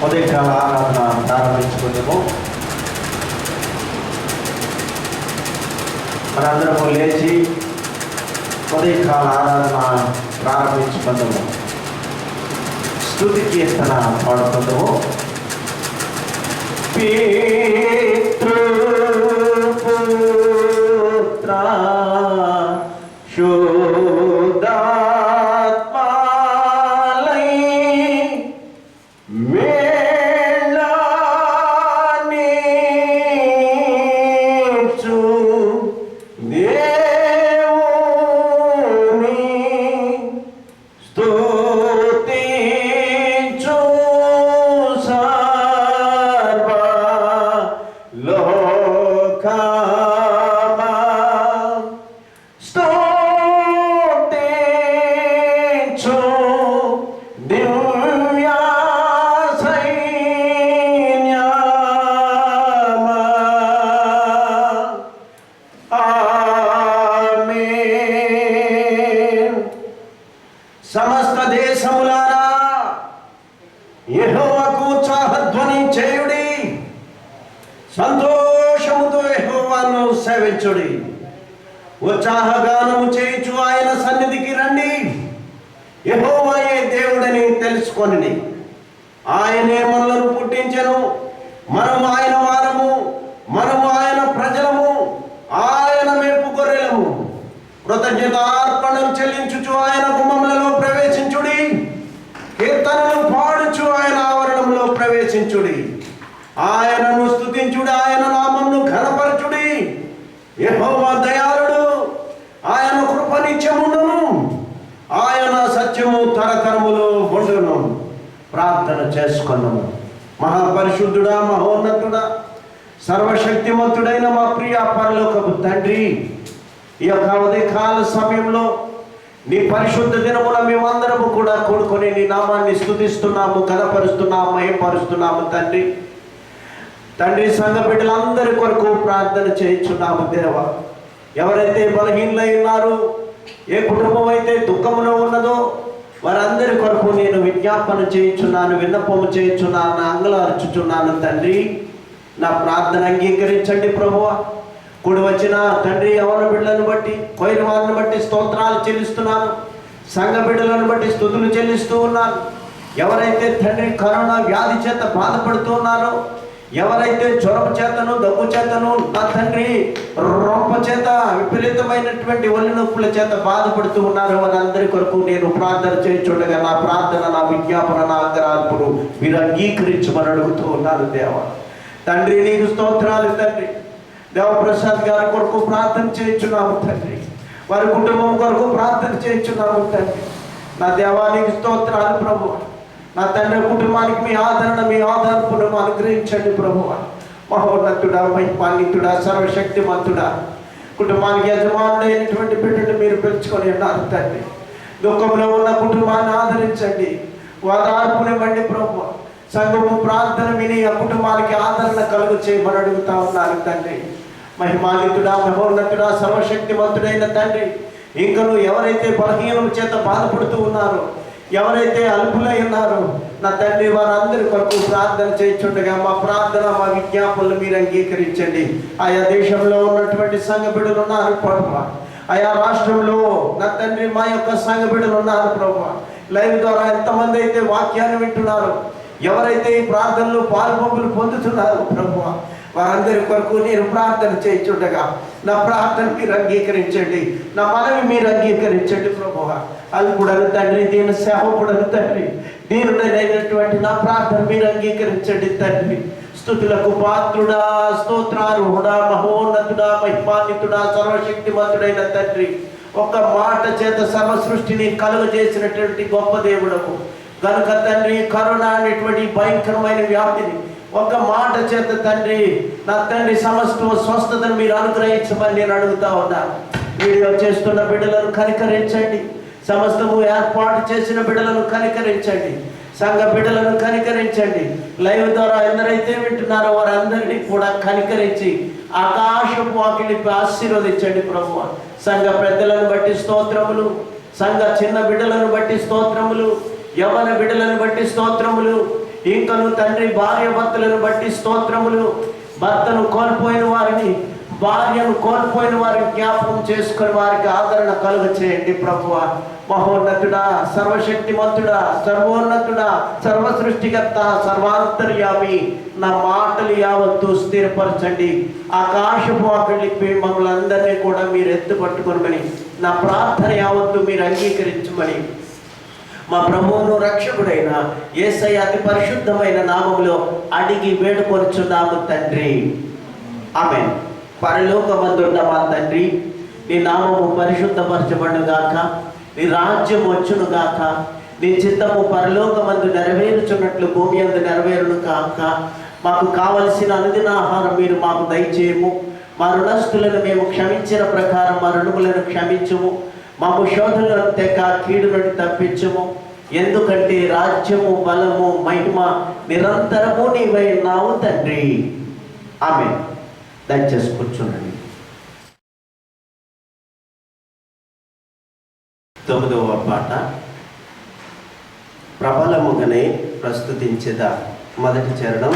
ఉదయకాల ఆరాధన ప్రారంభించుకుందాము. మనందరము లేచి ఉదయకాల ఆరాధన ప్రారంభించుకుందాము. స్తుతి కీర్తన పాడుకుందాము. పితృపుత్ర శుద్ధాత్మాలై మేళానిచు దేవుని స్తుతించు సర్వ లోకమా స్తుతించు దివ్య సైన్యమా. ఆమేన్. సమస్త దేశములారా యెహోవాకు ఉత్సాహధ్వని చేయుడి, సంతోషముతో యెహోవాను సేవించుడి. ఉత్సాహగానము చేయుచు ఆయన సన్నిధికి రండి. యెహోవాయే దేవుడని తెలుసుకొనిడి. ఆయనే మనలను పుట్టించెను, మనము ఆయన వారము, మనము ఆయన ప్రజలము, ఆయన మెప్పు గొర్రెలము. కృతజ్ఞతార్పణలు చెల్లించుచు ఆయన గుమ్మములలో ప్రవేశించుడి. కీర్తనలు పాడుచు ఆయన ఆవరణంలో ప్రవేశించుడి. ఆయనను స్తుతించుడి, ఆయన నామమును ఘనపరచుడి. యెహోవా దయాళుడు, ఆయన కృప నిత్యముండును, ఆయన సత్యము తరతరములు ఉండును. ప్రార్థన చేసుకున్నాము. మహాపరిశుద్ధుడా, మహోన్నతుడా, సర్వశక్తిమంతుడైన మా ప్రియ పరలోకపు తండ్రి, ఈ యొక్క ఉదయకాల సమయంలో నీ పరిశుద్ధ దినమున మేమందరము కూడా కూడుకొని నీ నామాన్ని స్తుతిస్తున్నాము, ఘనపరుస్తున్నాము, మహిమపరుస్తున్నాము. తండ్రి సంఘ బిడ్డలందరి కొరకు ప్రార్థన చేయించున్నాము. దేవా, ఎవరైతే బలహీనలై ఉన్నారో, ఏ కుటుంబం అయితే దుఃఖంలో ఉన్నదో వారందరి కొరకు నేను విజ్ఞాపన చేయించున్నాను, విన్నపము చేయించున్నాను, నా అంగలార్చుచున్నాను. తండ్రి, నా ప్రార్థన అంగీకరించండి ప్రభువా. కూడి వచ్చిన తండ్రి యవన బిడ్డలను బట్టి, కోయిన వారిని బట్టి స్తోత్రాలు చెల్లిస్తున్నాను. సంఘ బిడ్డలను బట్టి స్తుతులు చెల్లిస్తూ ఉన్నాను. ఎవరైతే తండ్రి కరోనా వ్యాధి చేత బాధపడుతూ ఉన్నారో, ఎవరైతే జ్వరము చేతను, దగ్గు చేతను, నా తండ్రి రొంప చేత, విపరీతమైనటువంటి ఒళ్ళు నొప్పుల చేత బాధపడుతూ ఉన్నారు, వారందరి కొరకు నేను ప్రార్థన చేయించుండగా నా ప్రార్థన, నా విజ్ఞాపన, నా అంగరార్పును మీరు అంగీకరించమని అడుగుతూ ఉన్నాను. దేవా తండ్రి, నీకు స్తోత్రాలు. తండ్రి, దేవప్రసాద్ గారి కొరకు ప్రార్థన చేయించున్నాము. తండ్రి, వారి కుటుంబం కొరకు ప్రార్థన చేయించున్నాము. తండ్రి, నా దేవానికి స్తోత్రాలు. ప్రభు, నా తండ్రి కుటుంబానికి మీ ఆదరణ, మీ ఆధారపును అనుగ్రహించండి. ప్రభు, మహోన్నతుడా, మహిమాన్వితుడా, సర్వశక్తిమంతుడా, కుటుంబానికి యజమానుడైనటువంటి బిడ్డను మీరు పిలుచుకొని ఉన్నారు. తండ్రి, దుఃఖంలో ఉన్న కుటుంబాన్ని ఆదరించండి, ఓదార్పునివ్వండి. ప్రభు, సంఘము ప్రార్థన విని ఆ కుటుంబానికి ఆదరణ కలుగు చేయమని అడుగుతా ఉన్నారు. తండ్రి, మహిమాన్వితుడా, మహోన్నతుడా, సర్వశక్తిమంతుడైన తండ్రి, ఇంకను ఎవరైతే బలహీనం చేత బాధపడుతూ ఉన్నారో, ఎవరైతే అల్పులై ఉన్నారో, నా తండ్రి వారందరి కొరకు ప్రార్థన చేయించుండగా మా ప్రార్థన, మా విజ్ఞాపనలు మీరు అంగీకరించండి. ఆయా దేశంలో ఉన్నటువంటి సంఘ బిడ్డలు ఉన్నారు ప్రభు, ఆయా రాష్ట్రంలో నా తండ్రి మా యొక్క సంఘ బిడ్డలు ఉన్నారు ప్రభు. లైవ్ ద్వారా ఎంతమంది అయితే వాక్యాన్ని వింటున్నారు, ఎవరైతే ఈ ప్రార్థనలో పాల్పొంపులు పొందుతున్నారు ప్రభు, వారందరి కొరకు నేను ప్రార్థన చేయించుండగా నా ప్రార్థన మీరు అంగీకరించండి, నా మనవి మీరు అంగీకరించండి ప్రభు. అల్పుడను తండ్రి, దీని సేవకుడను తండ్రి, దీనుడైనటువంటి నా ప్రార్థన మీరు అంగీకరించండి. తండ్రి, స్తుతులకు పాత్రుడా, స్తోత్రార్హుడా, మహోన్నతుడా, మహిమాన్వితుడా, సర్వశక్తిమంతుడైన తండ్రి, ఒక్క మాట చేత సర్వ సృష్టిని కలుగజేసినటువంటి గొప్ప దేవుడము కనుక తండ్రి, కరోనా అనేటువంటి భయంకరమైన వ్యాధిని ఒక మాట చేత తండ్రి, నా తండ్రి సమస్త స్వస్థతను మీరు అనుగ్రహించమని నేను అడుగుతా ఉన్నాను. వీడియో చేస్తున్న బిడ్డలను కనికరించండి, సమస్తము ఏర్పాటు చేసిన బిడ్డలను కనికరించండి, సంఘ బిడ్డలను కనికరించండి. లైవ్ ద్వారా ఎందరైతే వింటున్నారో వారందరినీ కూడా కనికరించి ఆకాశపు వాకిలిపై ఆశీర్వదించండి ప్రభువా. సంఘ పెద్దలను బట్టి స్తోత్రములు, సంఘ చిన్న బిడ్డలను బట్టి స్తోత్రములు, యవ్వన బిడ్డలను బట్టి స్తోత్రములు, ఇంకను తండ్రి భార్య భర్తలను బట్టి స్తోత్రములు. భర్తను కోల్పోయిన వారిని, భార్యను కోల్పోయిన వారిని జ్ఞాపకం చేసుకుని వారికి ఆదరణ కలుగ చేయండి ప్రభువా. మహోన్నతుడా, సర్వశక్తిమంతుడా, సర్వోన్నతుడా, సర్వ సృష్టికర్త, సర్వాంతర్యామి, నా మాటలు యావత్తు స్థిరపరచండి. ఆకాశపు ఆకలిపి మమ్మల్ని అందరినీ కూడా మీరు ఎత్తుపట్టుకునమని, నా ప్రార్థన యావత్తు మీరు అంగీకరించమని మా ప్రభువును రక్షకుడైన యేసయ్య అతి పరిశుద్ధమైన నామములో అడిగి వేడుకొనుచున్నాము తండ్రి, ఆమేన్. పరలోకమందున్న మా తండ్రి, నీ నామము పరిశుద్ధపరచబడును గాక, నీ రాజ్యం వచ్చును గాక, నీ చిత్తము పరలోకమందు నెరవేరుచున్నట్లు భూమి అందు నెరవేరును కాక. మాకు కావలసిన అనుదిన ఆహారం మీరు మాకు దయచేయము. మా రుణస్థులను మేము క్షమించిన ప్రకారం మా రుణములను క్షమించుము. మాకు శోధనలను తెక కీడు నుండి తప్పించుము. ఎందుకంటే రాజ్యము, బలము, మహిమ నిరంతరము నీవై ఉన్నావు తండ్రి, ఆమేన్. దయచేసి కూర్చోండి. 9వ పాట ప్రబలముగానే ప్రస్తుతించేదా. మొదటి చరణం,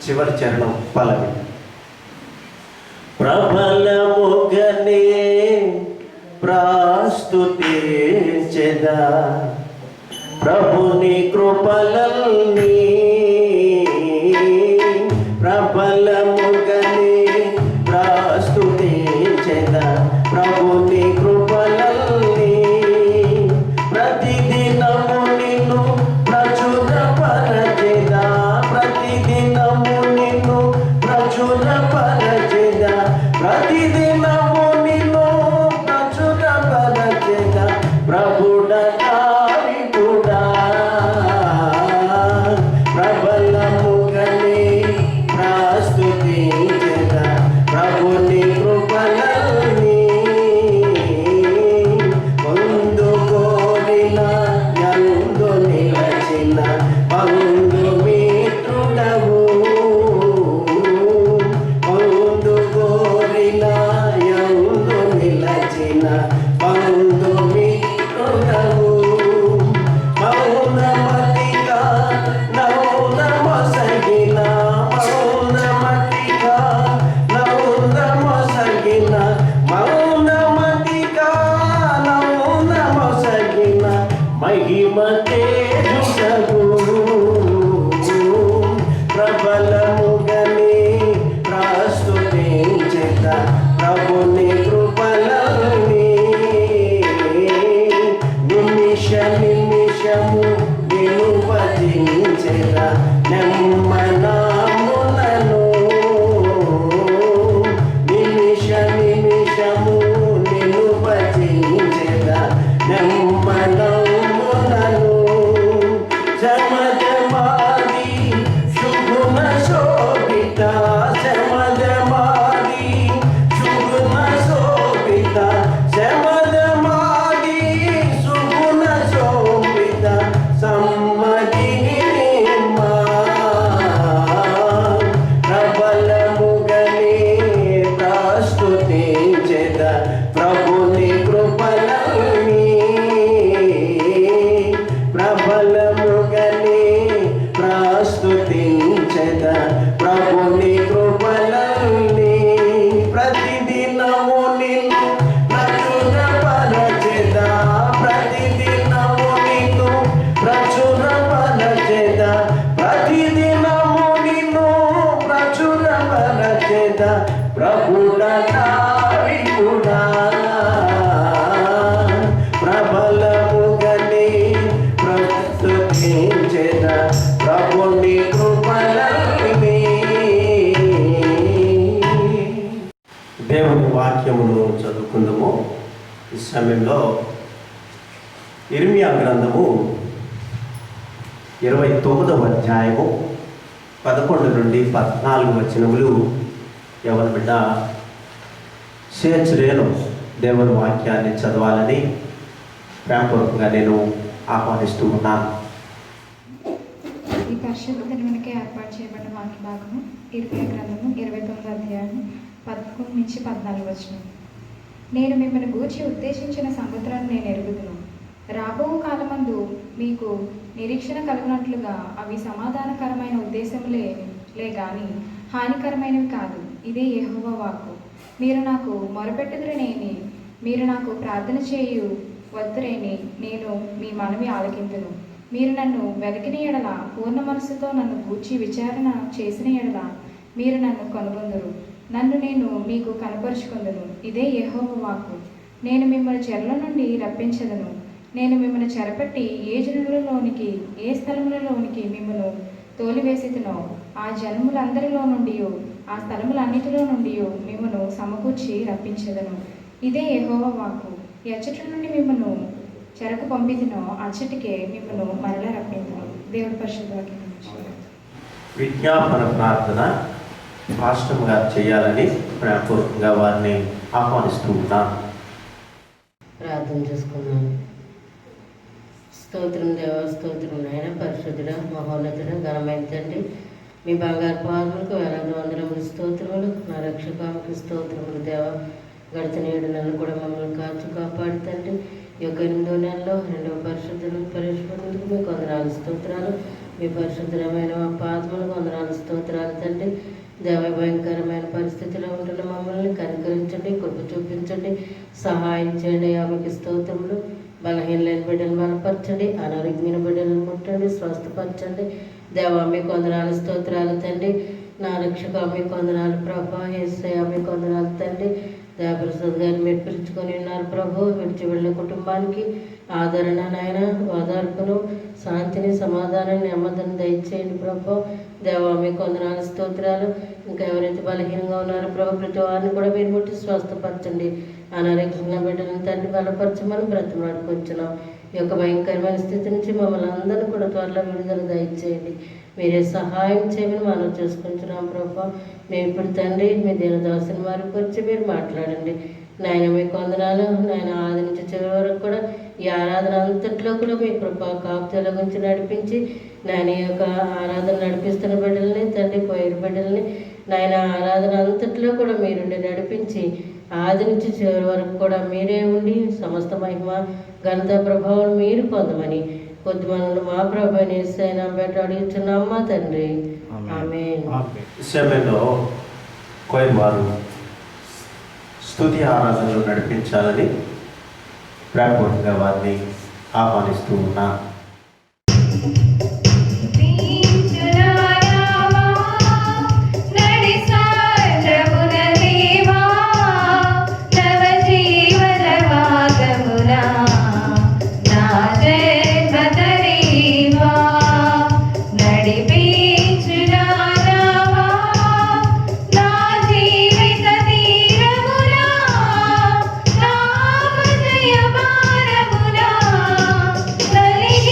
చివరి చరణం పల్లవి. ప్రబలముగానే ప్రస్తుతించెదా ప్రభుని కృపలల్ని, ప్రబలముగానే ప్రస్తుతించెదా ప్రభుని కృపలల్ని. ప్రతిదినము నిన్ను ప్రచురపరచెదా, ప్రతిదినము నిన్ను ప్రచురపరచెదా, ప్రతిదినము నిన్ను ప్రచురపరచెదా ప్రభుడా కూడా. ప్రబలముగానే ప్రస్తుతించెదా ప్రభుని కృపలల్ని. ముందు కోరిన యందు నిలచిన బంధు మిత్రుడవు, ముందు కోరిన యందు నిలచిన బంధు మిత్రుడవు. మౌనమతిగా నౌనమొసగిన, మౌనమతిగా నౌనమొసగిన, మౌనమతిగా నౌనమొసగిన మహిమ తేజుడవు. ప్రబలముగానే ప్రస్తుతించెదా ప్రభుని కృపలల్ని. నిమిష నిమిషము నిన్ను భజించెదా నెమ్మనాములను, నిమిష నిమిషము నిన్ను భజించెదా నెమ్మనాములను. జమజమాది శుభున శోభిత, జమజమాది శుభున శోభిత, జమజమాది శుభున శోభిత సమ్మదిని నిమ్మా. ప్రబలముగానే ప్రస్తుతించెదా ప్రభుని కృపలల్ని, ప్రబలముగానే ప్రస్తుతించెదా ప్రభుని కృపలల్ని. ప్రతిదినము నిన్ను ప్రచురపరచెదా, ప్రతిదినము నిన్ను ప్రచురపరచెదా, ప్రతిదినము నిన్ను ప్రచురపరచెదా ప్రభుడా కూడా. ప్రబలముగానే ప్రస్తుతించెదా ప్రభుని కృపలల్ని. దేవుని వాక్యమును చదువుకుందాము. ఈ సమయంలో ఇర్మియా గ్రంథము 29వ అధ్యాయము 11 నుండి 14 వచనములు. ఎవరి బిడ్డ స్వేచ్ఛను దేవుని వాక్యాన్ని చదవాలని ప్రేమపూర్వకంగా నేను ఆహ్వానిస్తూ ఉన్నాను. ఈ పరిశుద్ధ దినమునకే ఏర్పాటు చేయబడిన వాక్య భాగము ఇర్మియా గ్రంథము 29వ అధ్యాయం 11 నుంచి 14 వచనం. నేను మిమ్మల్ని గూర్చి ఉద్దేశించిన సంవత్సరాన్ని నేను ఎరుగుదును, రాబో కాలమందు మీకు నిరీక్షణ కలిగినట్లుగా అవి సమాధానకరమైన ఉద్దేశములే గాని హానికరమైనవి కాదు. ఇదే యెహోవా వాక్కు. మీరు నాకు మొరపెట్టుదురనేని, మీరు నాకు ప్రార్థన చేయు వద్దురేని నేను మీ మనవి ఆలకింతును. మీరు నన్ను వెతికిన ఎడల, పూర్ణ మనస్సుతో నన్ను గూర్చి విచారణ చేసిన ఎడల మీరు నన్ను కనుగొందురు. నన్ను నేను మీకు కనపరుచుకుందును. ఇదే యెహోవా వాక్కు. నేను మిమ్మల్ని చెరల నుండి రప్పించదను. నేను మిమ్మల్ని చెరపట్టి ఏ జనులలోనికి, ఏ స్థలములలోనికి మిమ్మల్ని తోలివేసితునో ఆ జనములందరిలో నుండి, ఆ స్థలములన్నిటిలో నుండి మిమ్మల్ని సమకూర్చి రప్పించదను. ఇదే యెహోవా వాక్కు. ఎచ్చటి నుండి మిమ్మల్ని చెరకు పంపితునో అచ్చటికే మిమ్మల్ని మరలా రప్పించును. దేవుడి పరిశుద్ధ వాక్యం. విజ్ఞాపన ప్రార్థన పాస్టర్ గారు చేయాలని ప్రేమపూర్వకంగా వారిని ఆహ్వానిస్తూ ఉన్నాను. ప్రార్థన చేసుకున్నాను. స్తోత్రం దేవ, స్తోత్రం నాయన, పరిశుద్ధుడ, మహోన్నతుడ, ఘనమైన తండ్రి, మీ బంగారు పాదములకు వేలాది వందనములు స్తోత్రములు. నా రక్షకానికి స్తోత్రములు దేవ. గడిచిన 7 నెలలు కూడా మమ్మల్ని కాచి కాపాడి తండ్రి, ఈ యొక్క 8వ నెలలో 2వ పరిశుద్ధులను పరిశుభ్రందుకు మీకు వందనాలు స్తోత్రాలు. మీ పరిశుద్ధమైన మా పాదములకు వందనాలు స్తోత్రాలు తండ్రి. దేవ, భయంకరమైన పరిస్థితిలో ఉంటున్న మమ్మల్ని కనికరించండి, కృప చూపించండి, సహాయం చేయండి. ఆమెకి స్తోత్రములు. బలహీనలేని బిడ్డలు బలపరచండి, అనారోగ్యమైన బిడ్డలను ముట్టండి, స్వస్థపరచండి. దేవ, మీకు వందనాలు స్తోత్రాలు తండ్రి. నా రక్షక మీకు వందనాలు ప్రభా. యేసయ్య మీకు వందనాలు తండ్రి. దేవప్రసాద్ గారిని మీరు పిలుచుకొని ఉన్నారు ప్రభు. విడిచి వెళ్ళిన కుటుంబానికి ఆదరణ నాయన, ఓదార్పును, శాంతిని, సమాధానాన్ని, నెమ్మదిని దయచేయండి ప్రభు. దేవ, మీకు వందనాలు స్తోత్రాలు. ఇంకా ఎవరైతే బలహీనంగా ఉన్నారో ప్రభు, ప్రతి వారిని కూడా మీరు ముట్టి స్వస్థపరచండి. అనారోగ్యంగా బిడ్డలను తండ్రి బలపరచమని బ్రతిమాడుకొంచున్నాం. ఈ యొక్క భయంకరమైన స్థితి నుంచి మమ్మల్ని అందరినీ కూడా త్వరలో విడుదల దయచేయండి. మీరే సహాయం చేయమని మనం చేసుకుంటున్నాం ప్రభా. మేము ఇప్పుడు తండ్రి మీ దీనదాసుని వారికి వచ్చి మీరు మాట్లాడండి నాయన. మీకు వందనాలు నాయన. ఆది నుంచి చివరి వరకు కూడా ఈ ఆరాధన అంతట్లో కూడా మీ కృప కాపుదల గురించి నడిపించి నాయన ఈ యొక్క ఆరాధన నడిపిస్తున్న బిడ్డల్ని తండ్రి, కోయిరు బిడ్డల్ని నాయన ఆరాధన అంతట్లో కూడా మీరుండి నడిపించి ఆది నుంచి చివరి వరకు కూడా మీరే ఉండి సమస్త మహిమ, ఘనత, ప్రభావం మీరు పొందమని కొద్ది మనల్ని మా ప్రభుని యేసయ్య బెట్ట అడుగుతున్నాం మా తండ్రి. ఆమేన్. సమయంలో కోయిర్ వారు స్తుతి ఆరాధనలు నడిపించాలని ప్రేమపూర్వకంగా వారిని ఆహ్వానిస్తూ ఉన్నా. నలిగి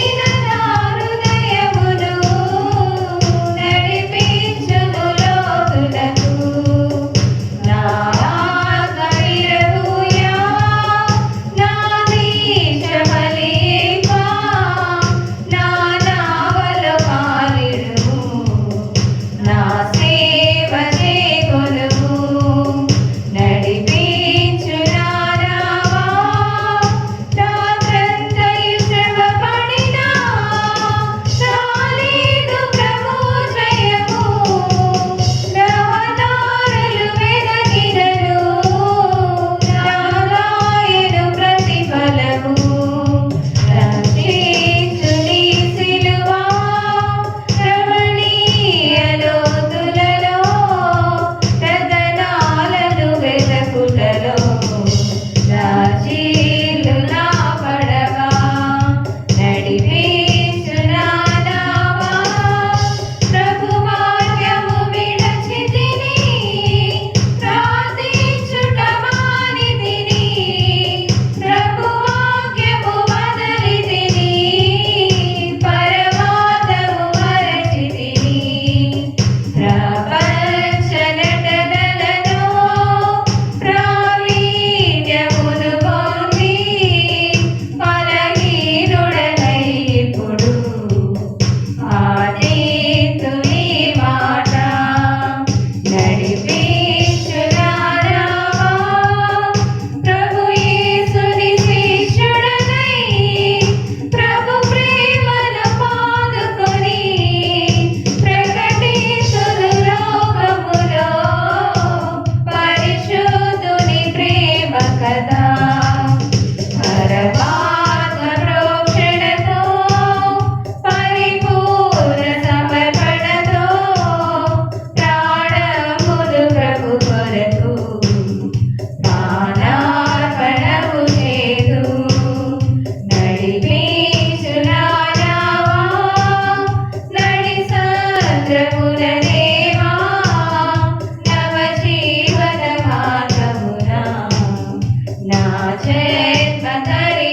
చేతరివా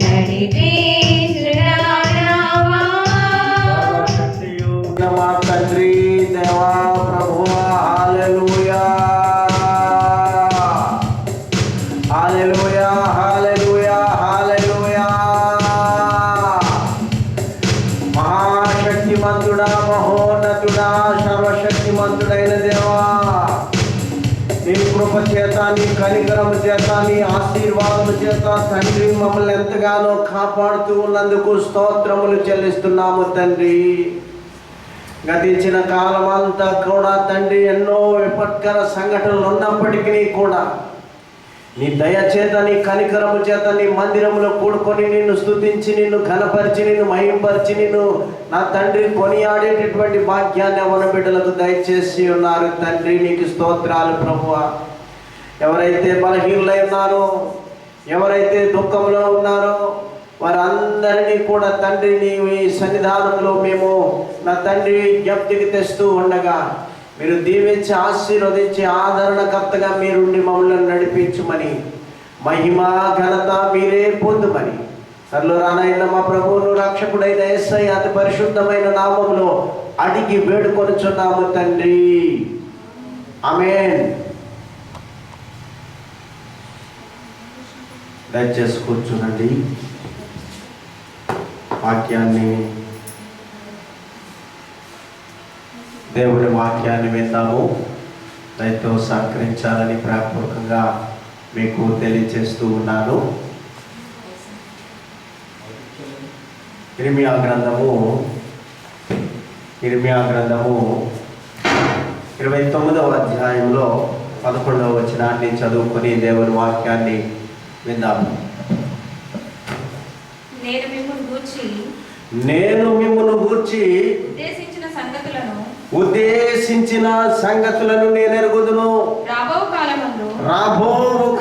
నడిపించురావా మా తండ్రి దేవా ప్రభువా హల్లెలూయా హల్లెలూయా హల్లెలూయా హల్లెలూయా. మహాశక్తిమంతుడా మహోన్నతుడా సర్వశక్తిమంతుడైన దేవా, నీ కృప చేత నీ కనికరము చేత నీ ఆశీర్వాదము చేత తండ్రి మమ్మల్ని ఎంతగానో కాపాడుతూ ఉన్నందుకు స్తోత్రములు చెల్లిస్తున్నాము తండ్రి. గతించిన కాలం అంతా కూడా తండ్రి ఎన్నో విపత్కర సంఘటనలు ఉన్నప్పటికీ కూడా నీ దయ చేత నీ కనికరము చేత నీ మందిరంలో కూడుకొని నిన్ను స్తుతించి నిన్ను ఘనపరిచి నిన్ను మహింపరిచి నిన్ను నా తండ్రి కొనియాడేటటువంటి భాగ్యాన్ని అవన బిడ్డలకు దయచేసి ఉన్నారు తండ్రి. నీకు స్తోత్రాలు ప్రభువా. ఎవరైతే బలహీనులై ఉన్నారో, ఎవరైతే దుఃఖంలో ఉన్నారో వారందరినీ కూడా తండ్రి నీ సన్నిధానంలో మేము నా తండ్రి జ్ఞప్తికి తెస్తూ ఉండగా మీరు దీవించి ఆశీర్వదించి ఆదరణకర్తగా మీరుండి మమ్మల్ని నడిపించుమని, మహిమ ఘనత మీరే పొందుమని సర్లో రానైన మా ప్రభువును రక్షకుడైన యేసయ్య అతి పరిశుద్ధమైన నామములో అడిగి వేడుకొనుచున్నాము తండ్రి. ఆమేన్. దయచేసి కూర్చునండి. వాక్యాన్ని దేవుడి వాక్యాన్ని విందాము. దయతో సహకరించాలని ప్రాపూర్వకంగా మీకు తెలియజేస్తూ ఉన్నాను. ఇర్మియా గ్రంథము 29వ అధ్యాయంలో 11వ వచనాన్ని చదువుకొని దేవుని వాక్యాన్ని విందాము. నేను మిమ్మును గూర్చి ఉద్దేశించిన సంగతులను నేను ఎరుగుదును. రాబో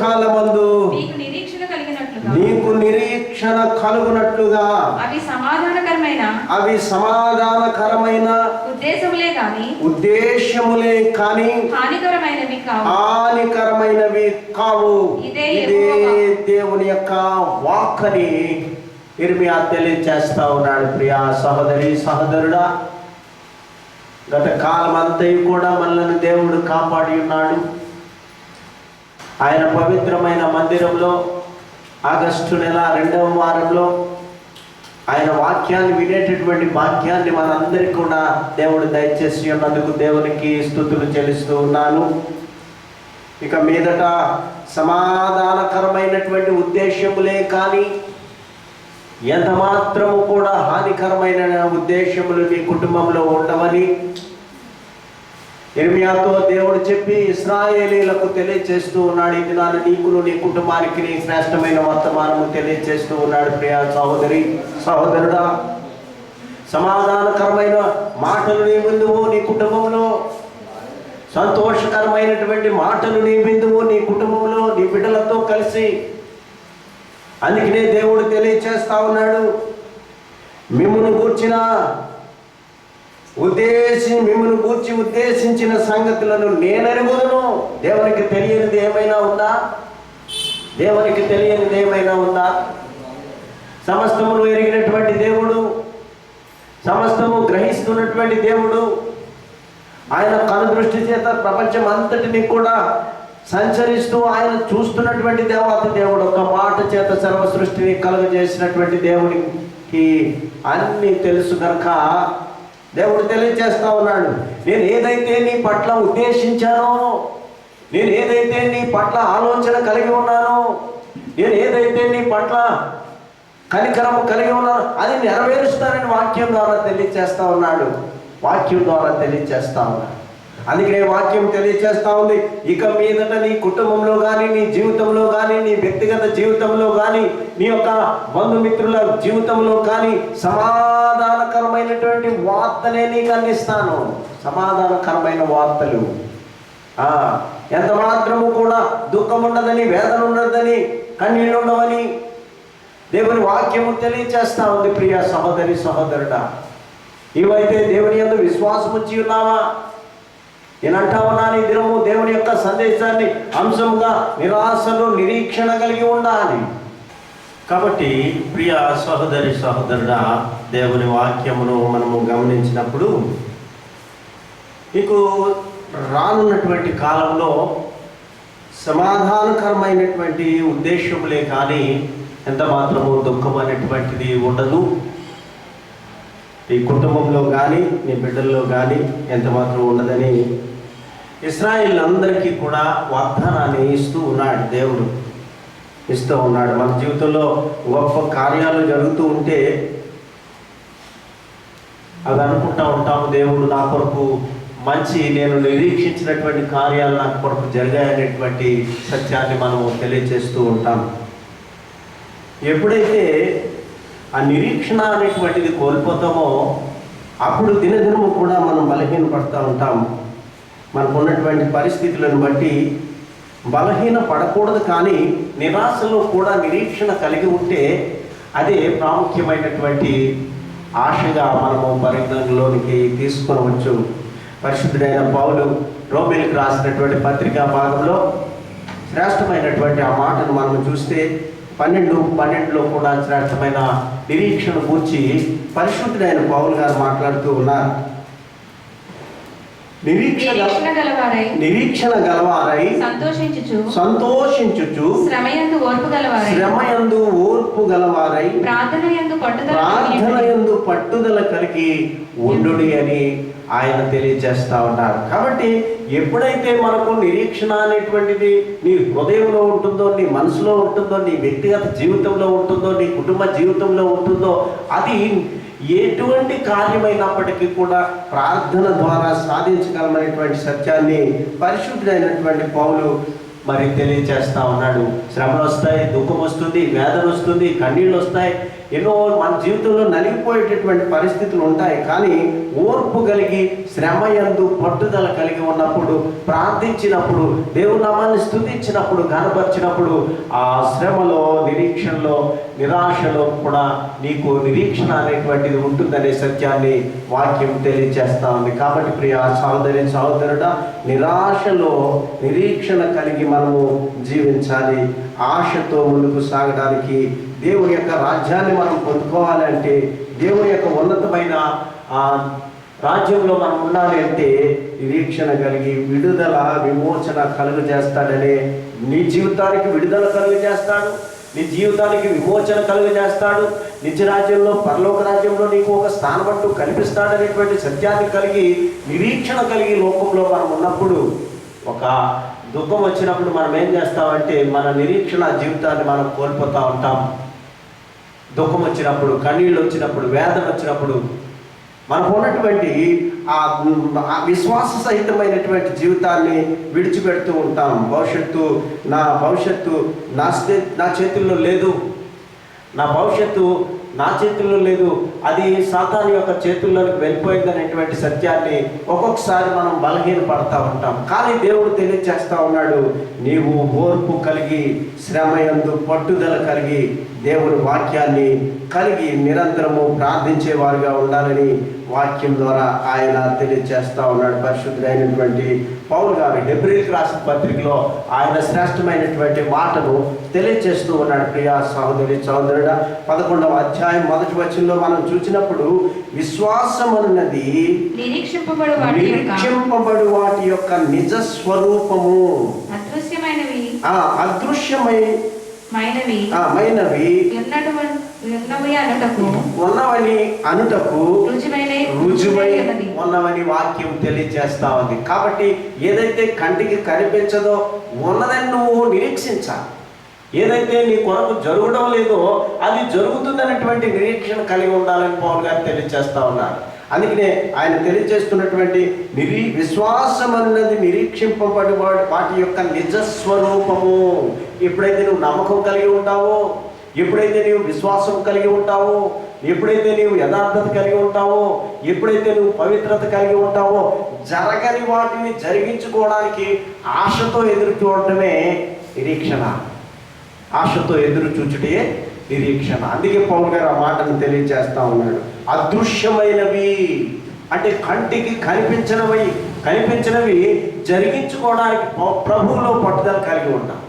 కాలమందు నీకు నిరీక్షణ కలుగునట్లుగా అవి సమాధానకరమైన ఉద్దేశములే కాని హానికరమైనవి కావు. ఇదే దేవుని యొక్క వాక్కని ఇర్మియా తెలియచేస్తా ఉన్నాడు. ప్రియా సహోదరి సహోదరుడా, గత కాలం అంతా కూడా మనల్ని దేవుడు కాపాడి ఉన్నాడు. ఆయన పవిత్రమైన మందిరంలో ఆగస్టు నెల 2వ వారంలో ఆయన వాక్యాన్ని వినేటటువంటి భాగ్యాన్ని మనందరికీ కూడా దేవుడు దయచేసి ఉన్నందుకు దేవునికి స్తుతులు చెల్లిస్తూ ఉన్నాను. ఇక మీదట సమాధానకరమైనటువంటి ఉద్దేశములే కానీ ఎంత మాత్రము కూడా హానికరమైన ఉద్దేశములు మీ కుటుంబంలో ఉండవని ఇర్మియాతో దేవుడు చెప్పి ఇశ్రాయేలీలకు తెలియచేస్తూ ఉన్నాడు. ఈ దినాన నీకును నీ కుటుంబానికి నీ శ్రేష్టమైన వర్తమానము తెలియచేస్తూ ఉన్నాడు. ప్రియ సహోదరి సహోదరుడా, సమాధానకరమైన మాటలు నీ విందువు నీ కుటుంబంలో, సంతోషకరమైనటువంటి మాటలు నీ విందువు నీ కుటుంబంలో నీ బిడ్డలతో కలిసి. అందుకనే దేవుడు తెలియచేస్తా ఉన్నాడు, మిమ్మును గూర్చి ఉద్దేశించిన సంగతులను నేనెరుగుదును. దేవునికి తెలియనిది ఏమైనా ఉందా? దేవునికి తెలియనిది ఏమైనా ఉందా? సమస్తమును ఎరిగినటువంటి దేవుడు, సమస్తము గ్రహిస్తున్నటువంటి దేవుడు, ఆయన కనుదృష్టి చేత ప్రపంచం అంతటిని కూడా సంచరిస్తూ ఆయన చూస్తున్నటువంటి దేవత దేవుడు. ఒక మాట చేత సర్వ సృష్టిని కలుగజేసినటువంటి దేవుడికి అన్నీ తెలుసు కనుక దేవుడు తెలియజేస్తా ఉన్నాడు, నేను ఏదైతే నీ పట్ల ఉద్దేశించానో, నేను ఏదైతే నీ పట్ల ఆలోచన కలిగి ఉన్నానో, నేను ఏదైతే నీ పట్ల కనికరము కలిగి ఉన్నానో అది నెరవేరుస్తానని వాక్యం ద్వారా తెలియజేస్తా ఉన్నాడు. వాక్యం ద్వారా తెలియజేస్తా ఉన్నాడు. అందుకనే వాక్యం తెలియజేస్తా ఉంది, ఇక మీదట నీ కుటుంబంలో కానీ, నీ జీవితంలో కానీ, నీ వ్యక్తిగత జీవితంలో కానీ, నీ యొక్క బంధుమిత్రుల జీవితంలో కానీ సమాధానకరమైనటువంటి వార్తనే నీకు అందిస్తాను. సమాధానకరమైన వార్తలు. ఎంత మాత్రము కూడా దుఃఖం ఉండదని, వేదన ఉండదని, కన్నీళ్ళు ఉండవని దేవుని వాక్యము తెలియజేస్తా ఉంది. ప్రియ సహోదరి సహోదరుడా, ఇవైతే దేవుని యందు విశ్వాసం ఉంచి ఉన్నావా? నేనంటా ఉన్నాను, ఈ దినము దేవుని యొక్క సందేశాన్ని అంశంగా నిరాశలో నిరీక్షణ కలిగి ఉండాలి. కాబట్టి ప్రియ సహోదరి సహోదరుడా, దేవుని వాక్యమును మనము గమనించినప్పుడు మీకు రానున్నటువంటి కాలంలో సమాధానకరమైనటువంటి ఉద్దేశములే కానీ ఎంత మాత్రము దుఃఖం అనేటువంటిది ఉండదు. ఈ కుటుంబంలో కానీ నీ బిడ్డల్లో కానీ ఎంత మాత్రం ఉండదని ఇశ్రాయేల్ అందరికీ కూడా వాగ్దానాన్ని ఇస్తూ ఉన్నాడు. దేవుడు ఇస్తూ ఉన్నాడు. మన జీవితంలో గొప్ప కార్యాలు జరుగుతూ ఉంటే అది అనుకుంటా ఉంటాము, దేవుడు నా కొరకు మంచి, నేను నిరీక్షించినటువంటి కార్యాలు నా కొరకు జరిగాయనేటువంటి సత్యాన్ని మనము తెలియజేస్తూ ఉంటాం. ఎప్పుడైతే ఆ నిరీక్షణ అనేటువంటిది కోల్పోతామో అప్పుడు దినదినము కూడా మనం బలహీనపడుతూ ఉంటాం. మనకు ఉన్నటువంటి పరిస్థితులను బట్టి బలహీన పడకూడదు, కానీ నిరాశలో కూడా నిరీక్షణ కలిగి ఉంటే అదే ప్రాముఖ్యమైనటువంటి ఆశగా మనము పరిగణలోనికి తీసుకొనవచ్చు. పరిశుద్ధుడైన పౌలు రోమీయులకు రాసినటువంటి పత్రికా భాగంలో శ్రేష్టమైనటువంటి ఆ మాటను మనం చూస్తే 12:12లో కూడా శ్రేష్టమైన నిరీక్షణ గూర్చి పరిశుద్ధుడైన పౌలు గారు మాట్లాడుతూ ఉన్నారు. నిరీక్షణ గలవారై సంతోషించుచు శ్రమయందు ఓర్పు గలవారై ప్రార్థనయందు పట్టుదల కలిగి ఉండుడి అని ఆయన తెలియజేస్తా ఉన్నారు. కాబట్టి ఎప్పుడైతే మనకు నిరీక్షణ అనేటువంటిది నీ హృదయంలో ఉంటుందో, నీ మనసులో ఉంటుందో, నీ వ్యక్తిగత జీవితంలో ఉంటుందో, నీ కుటుంబ జీవితంలో ఉంటుందో, అది ఎటువంటి కార్యమైనప్పటికీ కూడా ప్రార్థన ద్వారా సాధించగలమనేటువంటి సత్యాన్ని పరిశుద్ధుడైనటువంటి పౌలు మరి తెలియజేస్తా ఉన్నాడు. శ్రమలు వస్తాయి, దుఃఖం వస్తుంది, వేదన వస్తుంది, కన్నీళ్ళు వస్తాయి, ఎన్నో మన జీవితంలో నలిగిపోయేటటువంటి పరిస్థితులు ఉంటాయి. కానీ ఓర్పు కలిగి శ్రమయందు పట్టుదల కలిగి ఉన్నప్పుడు, ప్రార్థించినప్పుడు, దేవుని నామాన్ని స్తుతించినప్పుడు, గనపరిచినప్పుడు ఆ శ్రమలో, నిరీక్షణలో, నిరాశలో కూడా నీకు నిరీక్షణ అనేటువంటిది ఉంటుందనే సత్యాన్ని వాక్యం తెలియజేస్తా ఉంది. కాబట్టి ప్రియ సహోదరి సహోదరుడా, నిరాశలో నిరీక్షణ కలిగి మనము జీవించాలి. ఆశతో ముందుకు సాగడానికి, దేవుని యొక్క రాజ్యాన్ని మనం పొందుకోవాలి అంటే, దేవుని యొక్క ఉన్నతమైన రాజ్యంలో మనం ఉండాలి అంటే నిరీక్షణ కలిగి విడుదల విమోచన కలుగు చేస్తాడనే, నీ జీవితానికి విడుదల కలుగు చేస్తాడు, నీ జీవితానికి విమోచన కలుగు చేస్తాడు, నిత్య రాజ్యంలో, పరలోక రాజ్యంలో నీకు ఒక స్థానమంటూ కల్పిస్తాడనేటువంటి సత్యాన్ని కలిగి నిరీక్షణ కలిగి లోకంలో మనం ఉన్నప్పుడు, ఒక దుఃఖం వచ్చినప్పుడు మనం ఏం చేస్తామంటే మన నిరీక్షణ జీవితాన్ని మనం కోల్పోతూ ఉంటాం. దుఃఖం వచ్చినప్పుడు, కన్నీళ్ళు వచ్చినప్పుడు, వేదన వచ్చినప్పుడు మనకు ఉన్నటువంటి ఆ విశ్వాస సహితమైనటువంటి జీవితాన్ని విడిచిపెడుతూ ఉంటాం. నా భవిష్యత్తు నా చేతుల్లో లేదు, నా భవిష్యత్తు నా చేతుల్లో లేదు, అది సాతాను యొక్క చేతుల్లోకి వెళ్ళిపోయింది అనేటువంటి సత్యాన్ని ఒక్కొక్కసారి మనం బలహీనపడతా ఉంటాం. కానీ దేవుడు తెలియజేస్తా ఉన్నాడు, నీవు ఓర్పు కలిగి శ్రమయందు పట్టుదల కలిగి దేవుని వాక్యాన్ని కలిగి నిరంతరము ప్రార్థించేవారుగా ఉండాలని వాక్యం ద్వారా ఆయన తెలియజేస్తా ఉన్నాడు. పరిశుద్ధుడైనటువంటి పౌలు గారు హెబ్రీయులకు రాసిన పత్రికలో ఆయన శ్రేష్టమైనటువంటి మాటను తెలియజేస్తూ ఉన్నాడు. ప్రియా సహోదరి సహోదరుడా, 11వ అధ్యాయం 1వ వచనంలో మనం చూసినప్పుడు, విశ్వాసం అన్నది నిరీక్షింపబడు వాటి యొక్క నిజ స్వరూపము, అదృశ్యమైనవి ఉన్నవని అనుటకు రుజువై ఉన్నవని వాక్యం తెలియజేస్తా ఉంది. కాబట్టి ఏదైతే కంటికి కనిపించదో ఉన్నదని నువ్వు నిరీక్షించాలి. ఏదైతే నీ కొరకు జరగడం లేదో అది జరుగుతుందనేటువంటి నిరీక్షణ కలిగి ఉండాలని పౌలు గారు తెలియజేస్తా ఉన్నారు. అందుకనే ఆయన తెలియజేస్తున్నటువంటి విశ్వాసం అన్నది నిరీక్షింపబడి వాటి యొక్క నిజస్వరూపము. ఎప్పుడైతే నువ్వు నమ్మకం కలిగి ఉంటావో, ఎప్పుడైతే నీవు విశ్వాసం కలిగి ఉంటావో, ఎప్పుడైతే నీవు యథార్థత కలిగి ఉంటావో, ఎప్పుడైతే నువ్వు పవిత్రత కలిగి ఉంటావో, జరగని వాటిని జరిగించుకోవడానికి ఆశతో ఎదురు చూడటమే నిరీక్షణ. ఆశతో ఎదురు చూచుటే నిరీక్షణ. అందుకే పౌలు గారు ఆ మాటను తెలియజేస్తా ఉన్నాడు. అదృశ్యమైనవి అంటే కంటికి కనిపించినవి, కనిపించినవి జరిగించుకోవడానికి ప్రభువులో పట్టుదల కలిగి ఉంటాం.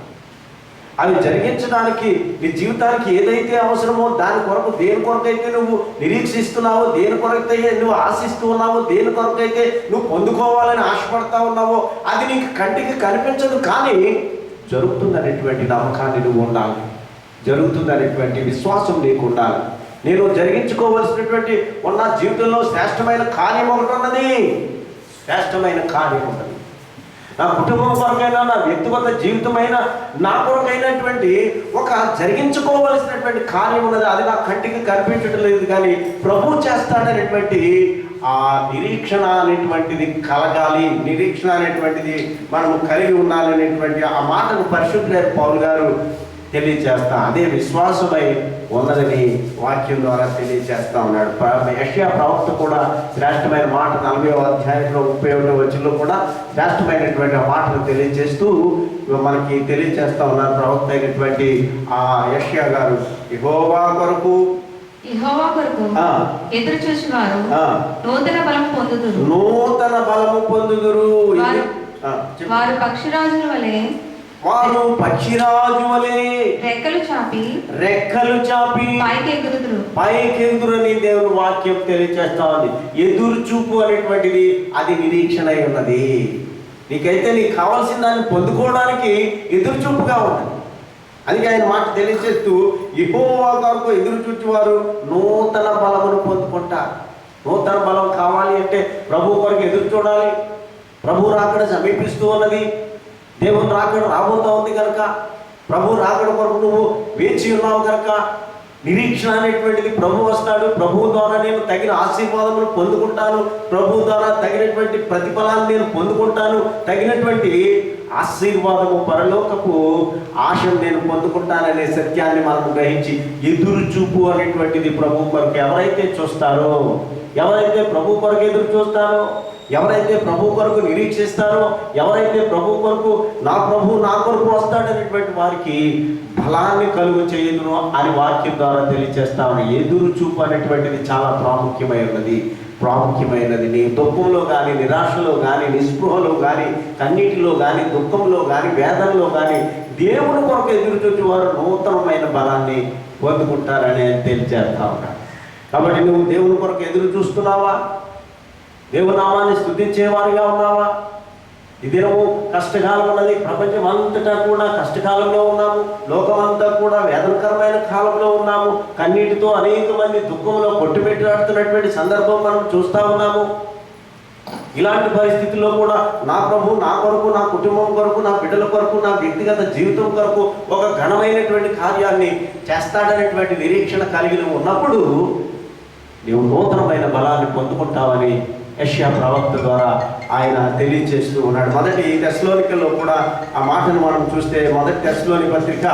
అవి జరిగించడానికి నీ జీవితానికి ఏదైతే అవసరమో దాని కొరకు, దేని కొరకైతే నువ్వు నిరీక్షిస్తున్నావో, దేని కొరకైతే నువ్వు ఆశిస్తూ ఉన్నావో, దేని కొరకైతే నువ్వు పొందుకోవాలని ఆశపడతా ఉన్నావో అది నీకు కంటికి కనిపించదు, కానీ జరుగుతుందనేటువంటి నమ్మకాన్ని నువ్వు ఉండాలి. జరుగుతుందనేటువంటి విశ్వాసం నీకు ఉండాలి. నేను జరిగించుకోవలసినటువంటి ఉన్న జీవితంలో శ్రేష్టమైన కార్యం ఒకటి ఉన్నది. శ్రేష్టమైన కార్యం ఉన్నది. నా కుటుంబం కొరకైనా, నా వ్యక్తిగత జీవితమైన, నా కొరకైనటువంటి ఒక జరిగించుకోవలసినటువంటి కార్యం ఉన్నది. అది నా కంటికి కనిపించడం లేదు, కానీ ప్రభు చేస్తాడనేటువంటి ఆ నిరీక్షణ అనేటువంటిది కలగాలి. నిరీక్షణ అనేటువంటిది మనం కలిగి ఉండాలనేటువంటి ఆ మాటను పరిశుద్ధుడైన పౌలు గారు తెలియజేస్తా. అదే విశ్వాసమై ఉన్నదని వాక్యం ద్వారా తెలియజేస్తా ఉన్నాడు. యెషయా ప్రవక్త కూడా శ్రేష్టమైన మాట 40వ అధ్యాయంలో 31వ వచనంలో కూడా శ్రేష్టమైనటువంటి ఆ మాటను తెలియజేస్తూ మనకి తెలియజేస్తా ఉన్నారు. ప్రవక్త అయినటువంటి ఆ యెషయా గారు, యెహోవా కొరకు ఎదురు చూసేవారు నూతన బలము పొందుదురు. నూతన బలము పొందుదురు. వారు పక్షిరాజుల వలె, వారు పక్షిరాజు వలె రెక్కలు చాపి పైకెగురుని దేవుని వాక్యం తెలియజేస్తా ఉంది. ఎదురు చూపు అనేటువంటిది అది నిరీక్షణ అయి ఉన్నది. నీకైతే నీకు కావాల్సిన దాన్ని పొందుకోవడానికి ఎదురు చూపుగా ఉన్నది. అందుకే ఆయన మాట తెలియజేస్తూ, యెహోవా కొరకు ఎదురు చూచేవారు నూతన బలమును పొందుకుంటారు. నూతన బలం కావాలి అంటే ప్రభు కొరకు ఎదురు చూడాలి. ప్రభు రాకడ సమీపిస్తూ ఉన్నది. దేవుని రాకడ రాబోతూ ఉంది కనుక, ప్రభు రాకడ కొరకు నువ్వు వేచి ఉన్నావు కనుక నిరీక్షణ అనేటువంటిది, ప్రభు వస్తాడు, ప్రభు ద్వారా నేను తగిన ఆశీర్వాదములు పొందుకుంటాను, ప్రభు ద్వారా తగినటువంటి ప్రతిఫలాన్ని నేను పొందుకుంటాను, తగినటువంటి ఆశీర్వాదము పరలోకపు ఆశను నేను పొందుకుంటాననే సత్యాన్ని మనం గ్రహించి ఎదురు చూపు అనేటువంటిది ప్రభు కొరకు ఎవరైతే చూస్తారో, ఎవరైతే ప్రభు కొరకు ఎదురు చూస్తారో, ఎవరైతే ప్రభు కొరకు నిరీక్షిస్తారో, ఎవరైతే ప్రభు కొరకు నా ప్రభు నా కొరకు వస్తాడనేటువంటి వారికి బలాన్ని కలుగు చేయదును అని వాక్యం ద్వారా తెలియజేస్తాను. ఎదురు చూపు అనేటువంటిది చాలా ప్రాముఖ్యమైనది. నీ దుఃఖంలో కానీ, నిరాశలో కానీ, నిస్పృహలో కానీ, కన్నీటిలో కానీ, దుఃఖంలో కానీ, వేదనలో కానీ దేవుని కొరకు ఎదురు చూచి వారు నూతనమైన బలాన్ని పొందుకుంటారని తెలియజేస్తా ఉన్నాడు. కాబట్టి నువ్వు దేవుని కొరకు ఎదురు చూస్తున్నావా? దేవునామాన్ని స్తుతించేవారిగా ఉన్నావా? ఈ దినము కష్టకాలం ఉన్నది. ప్రపంచం అంతటా కూడా కష్టకాలంలో ఉన్నాము. లోకమంతా కూడా వేదనకరమైన కాలంలో ఉన్నాము. కన్నీటితో అనేక మంది దుఃఖంలో కొట్టుపెట్టాడుతున్నటువంటి సందర్భం మనం చూస్తూ ఉన్నాము. ఇలాంటి పరిస్థితుల్లో కూడా నా ప్రభు నా కొరకు, నా కుటుంబం కొరకు, నా బిడ్డల కొరకు, నా వ్యక్తిగత జీవితం కొరకు ఒక ఘనమైనటువంటి కార్యాన్ని చేస్తాడనేటువంటి నిరీక్షణ కలిగి ఉన్నప్పుడు నీవు నూతనమైన బలాన్ని పొందుకుంటావని యెషయా ప్రవక్త ద్వారా ఆయన తెలియజేస్తూ ఉన్నాడు. మొదటి తెస్సలోనికలో కూడా ఆ మాటను మనం చూస్తే, మొదటి తెస్సలోని పత్రిక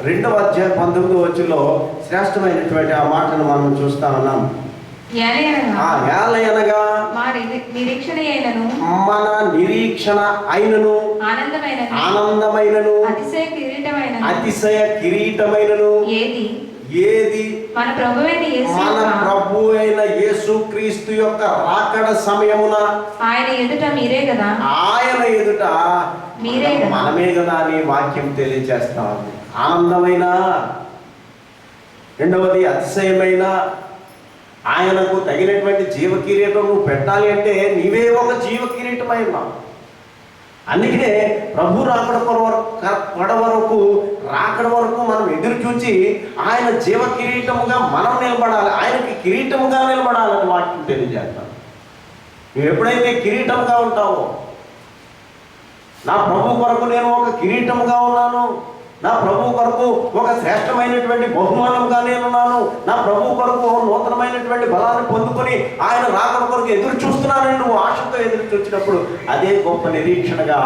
2వ అధ్యాయం 19వ వచనంలో శ్రేష్టమైనటువంటి ఆ మాటను మనం చూస్తా ఉన్నాం. ఏలయనగా మన నిరీక్షణ అయినను ఆనందమైనను అతిశయ కిరీటమైనను ఏది మన ప్రభు అయిన యేసుక్రీస్తు యొక్క రాకడ సమయమున ఆయన ఎదుట మీరే కదా, ఆయన ఎదుట మీరే మనమే కదా అని వాక్యం తెలియజేస్తా ఉంది. ఆనందమైన, రెండవది అతిశయమైన, ఆయనకు తగినటువంటి జీవ కిరీటం నువ్వు పెట్టాలి అంటే నీవే ఒక జీవ కిరీటమై ఉన్నావు. అందుకనే ప్రభు రాకడ వరకు మనం ఎదురు చూచి ఆయన జీవ కిరీటముగా మనం నిలబడాలి, ఆయనకి కిరీటముగా నిలబడాలని వాక్యం తెలియజేస్తాను. నువ్వు ఎప్పుడైతే కిరీటముగా ఉంటావో, నా ప్రభు కొరకు నేను ఒక కిరీటముగా ఉన్నాను, నా ప్రభు కొరకు ఒక శ్రేష్టమైనటువంటి బహుమానంగా నేనున్నాను, నా ప్రభు కొరకు నూతనమైనటువంటి బలాన్ని పొందుకొని ఆయన రాకడ కొరకు ఎదురు చూస్తున్నానని నువ్వు ఆశతో ఎదురు చూసినప్పుడు అదే గొప్ప నిరీక్షణగా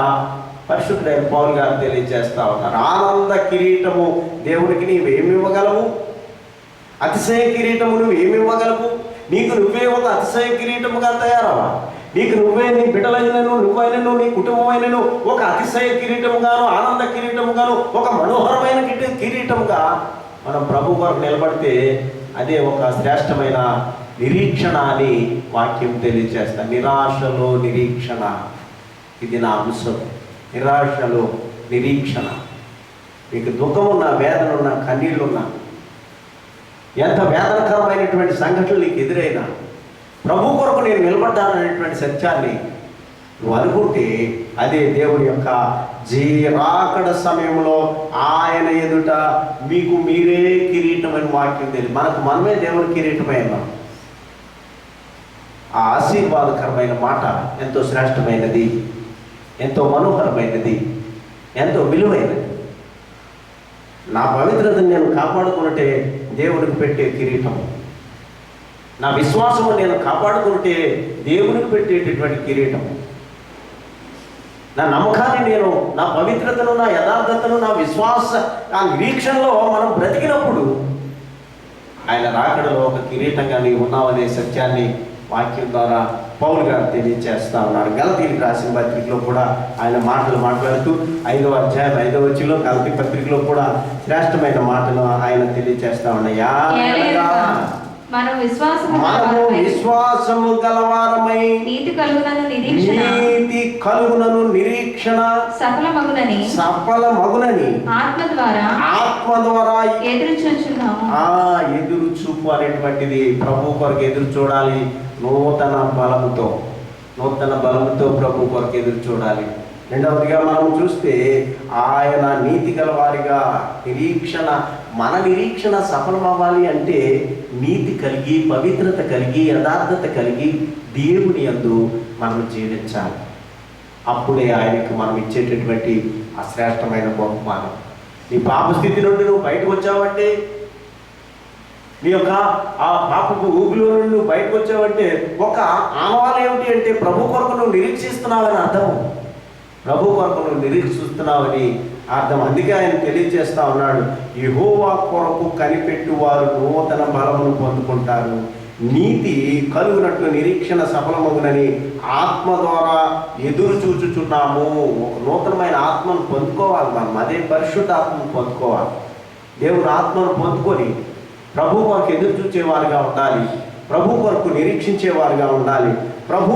పరిశుద్ధుడైన పౌలు గారు తెలియజేస్తా ఉన్నారు. ఆనంద కిరీటము దేవునికి నీవేమి ఇవ్వగలవు? అతిశయ కిరీటము నువ్వు ఏమి ఇవ్వగలవు? నీకు నువ్వే ఒక అతిశయ కిరీటముగా తయారవా? నీకు నువ్వే, నీ బిడ్డలైనను, నువ్వైనను, నీ కుటుంబమైనను ఒక అతిశయ కిరీటముగాను, ఆనంద కిరీటముగాను, ఒక మనోహరమైన కిరీటముగా మనం ప్రభు కొరకు నిలబడితే అదే ఒక శ్రేష్టమైన నిరీక్షణ అని వాక్యం తెలియజేస్తా. నిరాశలో నిరీక్షణ, ఇది నా అంశం. నిరాశలో నిరీక్షణ. మీకు దుఃఖం ఉన్నా, వేదన ఉన్నా, కన్నీళ్ళున్నా, ఎంత వేదనకరమైనటువంటి సంఘటనలు నీకు ఎదురైనా ప్రభు కొరకు నేను నిలబడ్డాననేటువంటి సత్యాన్ని నువ్వు అనుకుంటే అదే దేవుడి యొక్క రాకడ సమయంలో ఆయన ఎదుట మీకు మీరే కిరీటం అని వాక్యం తెలియదు. మనకు మనమే దేవుడి కిరీటమైనా. ఆ ఆశీర్వాదకరమైన మాట ఎంతో శ్రేష్టమైనది, ఎంతో మనోహరమైనది, ఎంతో విలువైనది. నా పవిత్రతను నేను కాపాడుకున్నట్టే దేవుడికి పెట్టే కిరీటము, నా విశ్వాసము నేను కాపాడుకుంటే దేవునికి పెట్టేటటువంటి కిరీటము, నా నమ్మకాన్ని నేను, నా పవిత్రతను, నా యథార్థతను, నా విశ్వాస, ఆ నిరీక్షణలో మనం బ్రతికినప్పుడు ఆయన రాకడలో ఒక కిరీటంగా నీవు ఉన్నావనే సత్యాన్ని వాక్యం ద్వారా పౌలు గారు తెలియజేస్తా ఉన్నారు. గలతీయులకు రాసిన పత్రికలో కూడా ఆయన మాటలు మాట్లాడుతూ 5వ అధ్యాయం 5వ వచనంలో గలతీ పత్రికలో కూడా శ్రేష్టమైన మాటలు ఆయన తెలియజేస్తా ఉన్నాయా. మనము విశ్వాసము గలవారమై నీతి కలుగునను నిరీక్షణ సఫలమగునని ఆత్మ ద్వారా ఎదురు చూపు అనేటువంటిది ప్రభు కొరకు ఎదురు చూడాలి. నూతన బలముతో ప్రభు కొరకు ఎదురు చూడాలి. రెండవదిగా మనం చూస్తే ఆయన నీతి గలవారిగా నిరీక్షణ, మన నిరీక్షణ సఫలమవ్వాలి అంటే నీతి కలిగి, పవిత్రత కలిగి, యథార్థత కలిగి దేవుని యందు మనం జీవించాలి. అప్పుడే ఆయనకు మనం ఇచ్చేటటువంటి అశ్రేష్టమైన బహుమానం. నీ పాప స్థితి నుండి నువ్వు బయటకు వచ్చావంటే, నీ యొక్క ఆ పాపపు ఊపిలో నుండి నువ్వు బయటకు వచ్చావంటే ఒక ఆనవాలు ఏమిటి అంటే ప్రభు కొరకు నువ్వు నిరీక్షిస్తున్నావని అర్థం. ప్రభు కొరకు నువ్వు నిరీక్షిస్తున్నావని అర్థం. అందుకే ఆయన తెలియజేస్తా ఉన్నాడు, యెహోవా కొరకు కనిపెట్టువారు నూతన బలమును పొందుకుంటారు, నీతి కలుగునట్లు నిరీక్షణ సఫలమగునని ఆత్మ ద్వారా ఎదురు చూచుచున్నాము. ఒక నూతనమైన ఆత్మను పొందుకోవాలి మనం. అదే పరిశుద్ధ ఆత్మను పొందుకోవాలి. దేవుని ఆత్మను పొందుకొని ప్రభు కొరకు ఎదురు చూచేవారుగా ఉండాలి, ప్రభు కొరకు నిరీక్షించేవారుగా ఉండాలి. ప్రభు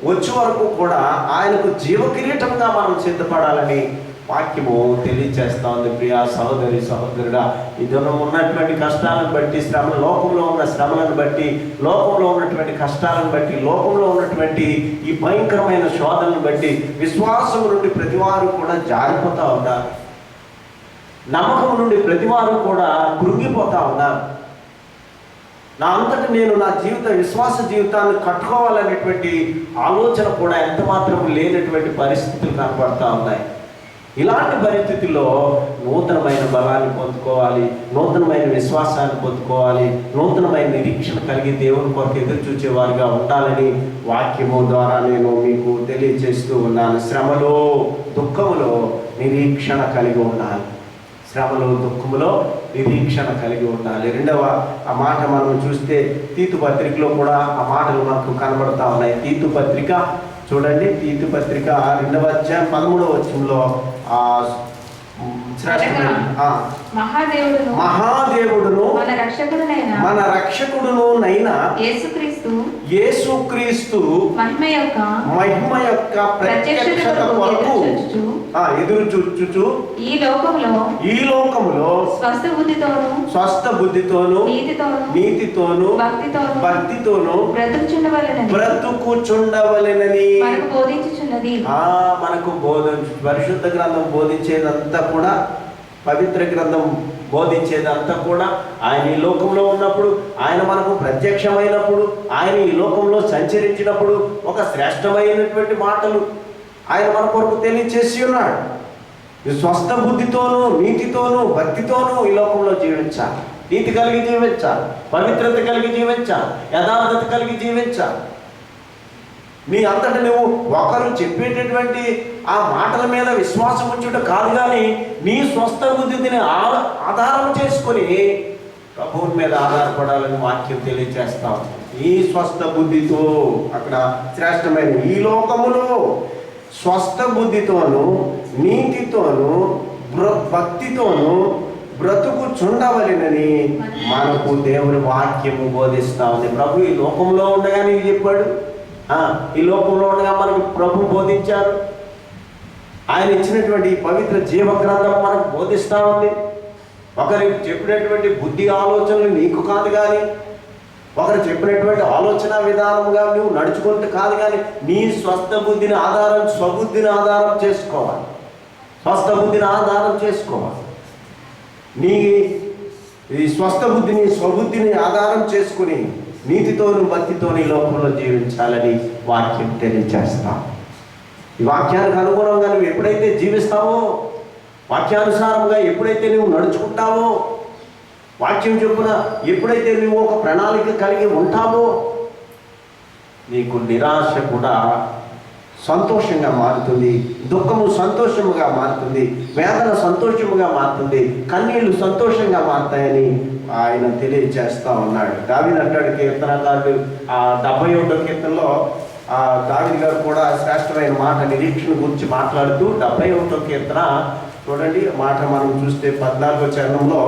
వచ్చే వరకు కూడా ఆయనకు జీవ కిరీటంగా మనం సిద్ధపడాలని వాక్యము తెలియజేస్తా ఉంది. ప్రియా సహోదరి సహోదరుడా, ఇదిలో ఉన్నటువంటి కష్టాలను బట్టి, లోకంలో ఉన్న శ్రమలను బట్టి, లోకంలో ఉన్నటువంటి కష్టాలను బట్టి, లోకంలో ఉన్నటువంటి ఈ భయంకరమైన శోధనను బట్టి విశ్వాసం నుండి ప్రతివారు కూడా జారిపోతూ ఉన్నారు. నమ్మకం నుండి ప్రతివారు కూడా కృంగిపోతూ ఉన్నారు. నా అంతటా నేను నా విశ్వాస జీవితాన్ని కట్టుకోవాలనేటువంటి ఆలోచన కూడా ఎంత మాత్రం లేనటువంటి పరిస్థితులు కనపడతా ఉన్నాయి. ఇలాంటి పరిస్థితుల్లో నూతనమైన బలాన్ని పొందుకోవాలి, నూతనమైన విశ్వాసాన్ని పొందుకోవాలి, నూతనమైన నిరీక్షణ కలిగి దేవుని కొరకు ఎదురు చూచేవారుగా ఉండాలని వాక్యము ద్వారా నేను మీకు తెలియజేస్తూ ఉన్నాను. శ్రమలో దుఃఖములో నిరీక్షణ కలిగి ఉండాలి. శ్రమలో దుఃఖములో నిరీక్షణ కలిగి ఉండాలి. రెండవ ఆ మాట మనం చూస్తే తీతు పత్రికలో కూడా ఆ మాటలు మనకు కనబడతా ఉన్నాయి. తీతు పత్రిక చూడండి, తీతు పత్రిక 2వ అధ్యాయం 13వ వచనంలో మహాదేవుడును మన రక్షకుడును నైనా యేసుక్రీస్తు మహిమ యొక్క ప్రత్యక్షత కొరకు ఎదురు చూచుచు ఈ లోకములో స్వస్థ బుద్ధితోను నీతితోను భక్తితోను బ్రతుకుచుండవలెనని మనకు పరిశుద్ధ గ్రంథం బోధించేదంతా కూడా, పవిత్ర గ్రంథం బోధించేదంతా కూడా ఆయన ఈ లోకంలో ఉన్నప్పుడు, ఆయన మనకు ప్రత్యక్షమైనప్పుడు, ఆయన ఈ లోకంలో సంచరించినప్పుడు ఒక శ్రేష్టమైనటువంటి మాటలు ఆయన మన కొరకు తెలియచేసి ఉన్నాడు. స్వస్థ బుద్ధితోనూ నీతితోనూ భక్తితోనూ ఈ లోకంలో జీవించాలి. నీతి కలిగి జీవించాలి, పవిత్రత కలిగి జీవించాలి, యథార్థత కలిగి జీవించాలి. నీ అంతటి నువ్వు ఒకరు చెప్పేటటువంటి ఆ మాటల మీద విశ్వాసం ఉంచుట కాదు, కానీ నీ స్వస్థ బుద్ధిని ఆధారం చేసుకొని ప్రభువుని మీద ఆధారపడాలని వాక్యం తెలియజేస్తాం. ఈ స్వస్థ బుద్ధితో అక్కడ శ్రేష్టమైన ఈ లోకములో స్వస్థ బుద్ధితోనూ నీతితోనూ భక్తితోనూ బ్రతుకుచుండవలెనని మనకు దేవుని వాక్యము బోధిస్తా ఉంది. ప్రభు ఈ లోకంలో ఉండగా నీకు చెప్పాడు, ఈ లోకంలో ఉండగా మనకు ప్రభు బోధించారు. ఆయన ఇచ్చినటువంటి పవిత్ర జీవ గ్రంథం మనకు బోధిస్తూ ఉంది. ఒకరికి చెప్పినటువంటి బుద్ధి ఆలోచనలు నీకు కాదు కానీ, ఒకరు చెప్పినటువంటి ఆలోచన విధానముగా నువ్వు నడుచుకుంటే కాదు కానీ, నీ స్వస్థ బుద్ధిని స్వబుద్ధిని ఆధారం చేసుకోవాలి. స్వస్థ బుద్ధిని ఆధారం చేసుకోవాలి. నీ ఈ స్వస్థ బుద్ధిని స్వబుద్ధిని ఆధారం చేసుకుని నీతితోను భక్తితోని లోకంలో జీవించాలని వాక్యం తెలియజేస్తాం. ఈ వాక్యానికి అనుగుణంగా నువ్వు ఎప్పుడైతే జీవిస్తావో, వాక్యానుసారంగా ఎప్పుడైతే నువ్వు నడుచుకుంటావో, వాక్యం చొప్పున ఎప్పుడైతే నువ్వు ఒక ప్రణాళిక కలిగి ఉంటావో, నీకు నిరాశ కూడా సంతోషంగా మారుతుంది, దుఃఖము సంతోషముగా మారుతుంది, వేదన సంతోషముగా మారుతుంది, కన్నీళ్లు సంతోషంగా మారుతాయని ఆయన తెలియజేస్తా ఉన్నాడు. దావీదు అంటాడు కీర్తనకారుడు 71వ కీర్తనలో, దావీదు గారు కూడా శ్రేష్టమైన మాట నిరీక్షణ గురించి మాట్లాడుతూ 71వ కీర్తన చూడండి మాట మనం చూస్తే 14వ చరణంలో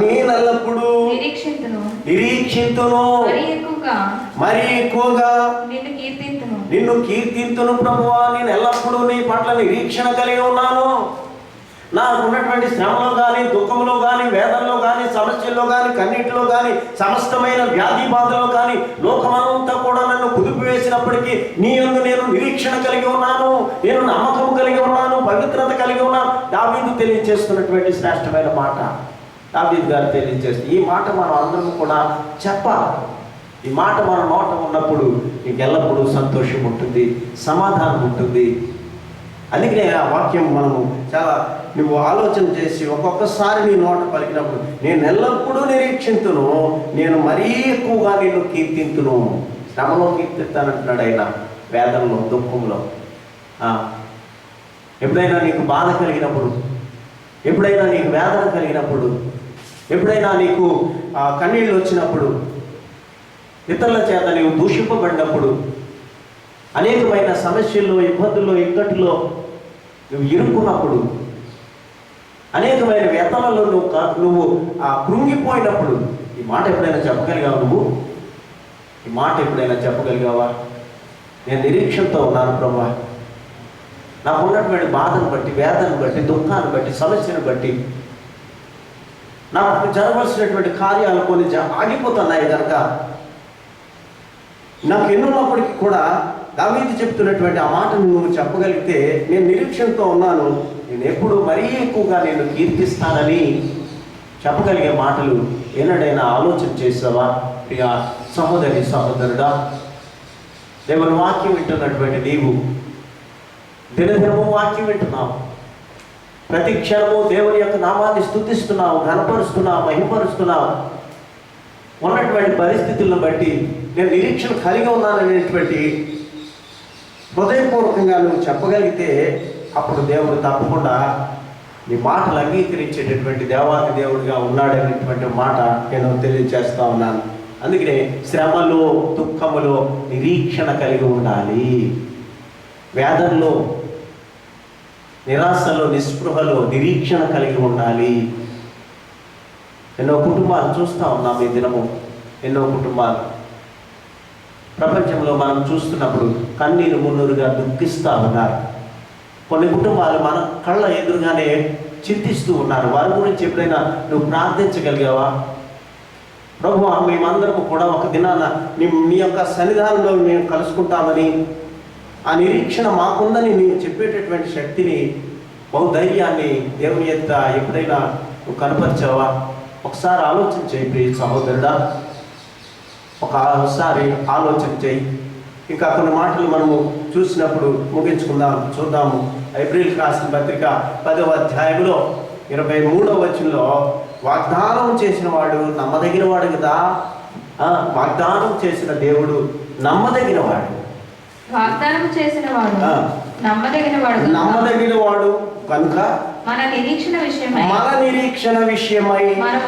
నేనెల్లప్పుడు నిరీక్షింతును మరి ఎక్కువగా నిన్ను కీర్తింతును ప్రభువా. నేను ఎల్లప్పుడూ నీ పట్ల నిరీక్షణ కలిగి ఉన్నాను. నాకు ఉన్నటువంటి శ్రమలో కానీ, దుఃఖంలో కానీ, వేదనలో కానీ, సమస్యల్లో కానీ, కన్నిటిలో కానీ, సమస్తమైన వ్యాధి బాధలో కానీ, లోకమంతా కూడా నన్ను కుదిపి వేసినప్పటికీ నీ యందు నేను నిరీక్షణ కలిగి ఉన్నాను, నేను నమ్మకం కలిగి ఉన్నాను, పవిత్రత కలిగి ఉన్నాను. దావీదు తెలియజేస్తున్నటువంటి శ్రేష్టమైన మాట దావీదు గారు తెలియజేస్తే, ఈ మాట మనం అందరం కూడా చెప్పాలి. ఈ మాట మన నోట ఉన్నప్పుడు నీకు ఎల్లప్పుడూ సంతోషం ఉంటుంది, సమాధానం ఉంటుంది. అందుకనే ఆ వాక్యం మనము చాలా నువ్వు ఆలోచన చేసి ఒక్కొక్కసారి నీ నోట పలికినప్పుడు, నేను ఎల్లప్పుడూ నిరీక్షింతును, నేను మరీ ఎక్కువగా నిన్ను కీర్తింతును. శ్రమలో కీర్తిస్తానంటున్నాడు ఆయన, వేదనలో, దుఃఖంలో. ఎప్పుడైనా నీకు బాధ కలిగినప్పుడు, ఎప్పుడైనా నీకు వేదన కలిగినప్పుడు, ఎప్పుడైనా నీకు కన్నీళ్ళు వచ్చినప్పుడు, ఇతరుల చేత నీవు దూషింపబడినప్పుడు, అనేకమైన సమస్యల్లో, ఇబ్బందుల్లో, ఇక్కట్లో నువ్వు ఇరుక్కున్నప్పుడు, అనేకమైన వ్యతలలో నువ్వు కృంగిపోయినప్పుడు, ఈ మాట ఎప్పుడైనా చెప్పగలిగావా? నువ్వు ఈ మాట ఎప్పుడైనా చెప్పగలిగావా? నేను నిరీక్షణతో ఉన్నాను ప్రభువా, నాకు ఉన్నటువంటి బాధను బట్టి, వేదనను బట్టి, దుఃఖాన్ని బట్టి, సమస్యను బట్టి, నాకు జరగవలసినటువంటి కార్యాలు కొన్ని ఆగిపోతున్నాయి కనుక, నాకు ఎన్నున్నప్పటికీ కూడా దావీదు చెప్తున్నటువంటి ఆ మాటను నువ్వు చెప్పగలిగితే, నేను నిరీక్షణతో ఉన్నాను, నేను ఎప్పుడు మరీ ఎక్కువగా నేను కీర్తిస్తానని చెప్పగలిగే మాటలు ఏనాడైనా ఆలోచన చేసావా? ప్రియ సహోదరి సహోదరుడా, దేవుని వాక్యం వింటున్నటువంటి నీవు దినదినము వాక్యం వింటున్నావు, ప్రతి క్షణము దేవుని యొక్క నామాన్ని స్తుతిస్తున్నావు, ఘనపరుస్తున్నావు, మహిమపరుస్తున్నావు. ఉన్నటువంటి పరిస్థితులను బట్టి నేను నిరీక్షణ కలిగి ఉన్నాననేటువంటి హృదయపూర్వకంగా నువ్వు చెప్పగలిగితే, అప్పుడు దేవుడు తప్పకుండా నీ మాటలు అంగీకరించేటటువంటి దేవాది దేవుడిగా ఉన్నాడనేటువంటి మాట నేను తెలియజేస్తా ఉన్నాను. అందుకనే శ్రమలో, దుఃఖములో నిరీక్షణ కలిగి ఉండాలి. వేదనలో, నిరాశలో, నిస్పృహలో నిరీక్షణ కలిగి ఉండాలి. ఎన్నో కుటుంబాలు చూస్తూ ఉన్నాం ఈ దినము. ఎన్నో కుటుంబాలు ప్రపంచంలో మనం చూస్తున్నప్పుడు కన్నీరు మున్నూరుగా దుఃఖిస్తూ ఉన్నారు. కొన్ని కుటుంబాలు మన కళ్ళ ఎదురుగానే చింతిస్తూ ఉన్నారు. వారి గురించి ఎప్పుడైనా నువ్వు ప్రార్థించగలిగావా? ప్రభువా, మేమందరము కూడా ఒక దినాన నీ యొక్క సన్నిధానంలో మేము కలుసుకుంటామని, ఆ నిరీక్షణ మాకుందని నీవు చెప్పేటటువంటి శక్తిని, బహుధైర్యాన్ని దేవుని యొక్క ఎప్పుడైనా నువ్వు కనపరిచావా? ఒకసారి ఆలోచన చేయి ప్రియ సహోదరుడా, ఒకసారి ఆలోచన చేయి. ఇంకా కొన్ని మాటలు మనము చూసినప్పుడు ముగించుకుందాం, చూద్దాము. ఏప్రిల్ రాసిన పత్రిక 10వ అధ్యాయంలో 23వ వచనంలో, వాగ్దానం చేసిన వాడు నమ్మదగిన వాడు కదా. వాగ్దానం చేసిన దేవుడు నమ్మదగిన వాడు. వాగ్దానం చేసిన వాడు నమ్మదగిన వాడు కనుక మన నిరీక్షణ విషయమై మనం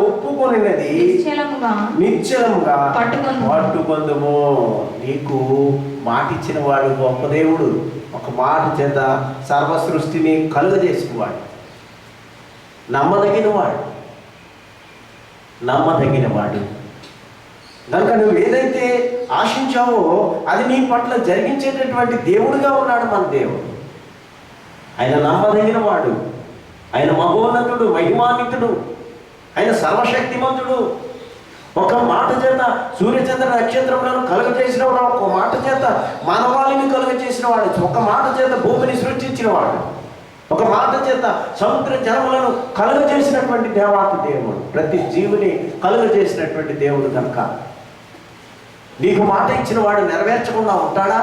ఒప్పుకొనినది నిశ్చలముగా పట్టుకొందుము. నీకు మాటిచ్చిన వాడు గొప్ప దేవుడు, ఒక మాట చేత సర్వ సృష్టిని కలుగజేసినవాడు, నమ్మదగినవాడు. కనుక నువ్వు ఏదైతే ఆశించావో అది నీ పట్ల జరిగించేటటువంటి దేవుడుగా ఉన్నాడు మన దేవుడు. ఆయన నమ్మదగిన వాడు, ఆయన మహోన్నతుడు, మహిమాన్వితుడు, ఆయన సర్వశక్తిమంతుడు. ఒక మాట చేత సూర్యచంద్ర నక్షత్రములను కలుగజేసిన వాడు, ఒక మాట చేత మానవాళిని కలుగజేసిన వాడు, ఒక మాట చేత భూమిని సృష్టించిన వాడు, ఒక మాట చేత సముద్ర జలములను కలుగజేసినటువంటి దేవాతి దేవుడు, ప్రతి జీవుని కలుగజేసినటువంటి దేవుడు. కనుక నీకు మాట ఇచ్చిన వాడు నెరవేర్చకుండా ఉంటాడా?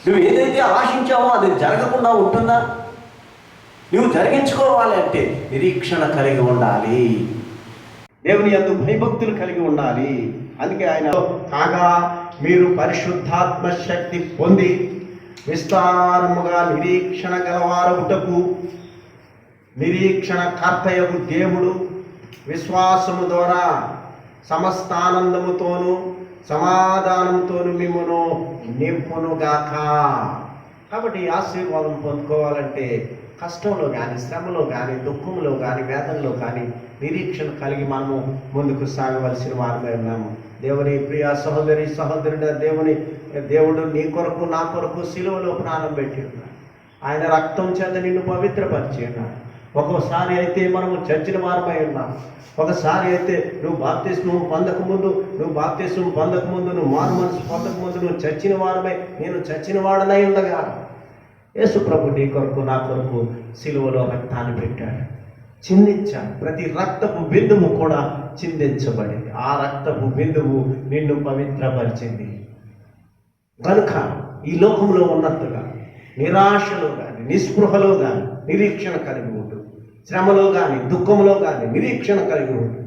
నువ్వు ఏదైతే ఆశించావో అది జరగకుండా ఉంటుందా? నువ్వు జరిగించుకోవాలి అంటే నిరీక్షణ కలిగి ఉండాలి, దేవుని యందు భయభక్తులు కలిగి ఉండాలి. అందుకే ఆయన కాగా మీరు పరిశుద్ధాత్మ శక్తి పొంది విస్తారముగా నిరీక్షణ గలవారగుటకు నిరీక్షణ కర్తయగు దేవుడు విశ్వాసము ద్వారా సమస్త ఆనందముతోనూ సమాధానంతోనూ మిమ్మును నింపునుగాక. కాబట్టి ఆశీర్వాదం పొందుకోవాలంటే కష్టంలో కానీ, శ్రమలో కానీ, దుఃఖంలో కానీ, వేదనలో కానీ నిరీక్షణ కలిగి మనము ముందుకు సాగవలసిన వారమే ఉన్నాము. దేవుని ప్రియ సహోదరి సహోదరుడు, దేవుడు నీ కొరకు నా కొరకు సిలువలో ప్రాణం పెట్టి ఉన్నాడు. ఆయన రక్తం చేత నిన్ను పవిత్రపరిచి ఉన్నాడు. ఒక్కోసారి అయితే మనము చచ్చిన వారమై ఉన్నాం. ఒకసారి అయితే నువ్వు బాప్తిస్మం పొందకముందు, నువ్వు మారు మనసు పొందకముందు నువ్వు చచ్చిన వారమై, నేను చచ్చిన వాడనై ఉండగా యేసు ప్రభు నీ కొరకు నా కొరకు సిలువలో రక్తాన్ని పెట్టాడు, చిందించాడు. ప్రతి రక్తపు బిందువు కూడా చిందించబడింది. ఆ రక్తపు బిందువు నిన్ను పవిత్రపరిచింది. కనుక ఈ లోకంలో ఉన్నట్టుగా నిరాశలో కానీ, నిస్పృహలో కానీ నిరీక్షణ కలిగి ఉండు. శ్రమలో కానీ, దుఃఖంలో కానీ నిరీక్షణ కలిగి ఉండు.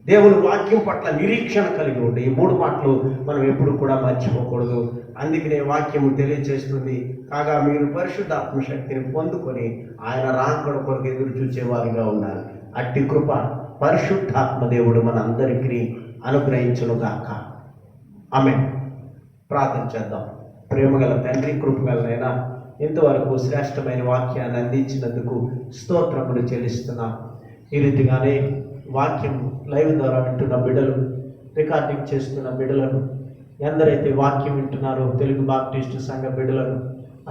దేవుని వాక్యం పట్ల నిరీక్షణ కలిగి ఉండు. ఈ 3 మాటలు మనం ఎప్పుడు కూడా మర్చిపోకూడదు. అందుకనే వాక్యము తెలియజేస్తుంది, కాగా మీరు పరిశుద్ధాత్మ శక్తిని పొందుకొని ఆయన రాకడ కొరకు ఎదురు చూచేవారిగా ఉండాలి. అట్టి కృప పరిశుద్ధాత్మ దేవుడు మన అందరికీ అనుగ్రహించునుగాక. ఆమేన్. ప్రార్థన చేద్దాం. ప్రేమగల తండ్రి, కృపగలనైనా ఇంతవరకు శ్రేష్టమైన వాక్యాన్ని అందించినందుకు స్తోత్రములు చెల్లిస్తున్నాం. ఈ రీతిగానే వాక్యం లైవ్ ద్వారా వింటున్న బిడ్డలు, రికార్డింగ్ చేస్తున్న బిడ్డలను, ఎందరైతే వాక్యం వింటున్నారో తెలుగు బాప్టిస్టు సంఘ బిడ్డలను,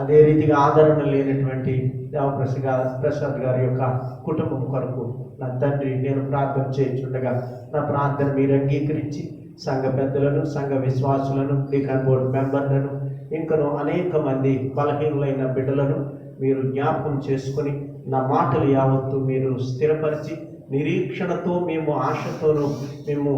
అదే రీతిగా ఆదరణ లేనటువంటి దేవప్రసాద్ గారి యొక్క కుటుంబం కొరకు నా తండ్రి నేను ప్రార్థన చేయించుండగా నా ప్రార్థన మీరు అంగీకరించి సంఘ పెద్దలను, సంఘ విశ్వాసులను, డీకన్ బోర్డు మెంబర్లను, ఇంకనూ అనేక మంది బలహీనులైన బిడ్డలను మీరు జ్ఞాపకం చేసుకొని నా మాటలు యావత్తు మీరు స్థిరపరిచి నిరీక్షణతో మేము ఆశతోనూ మేము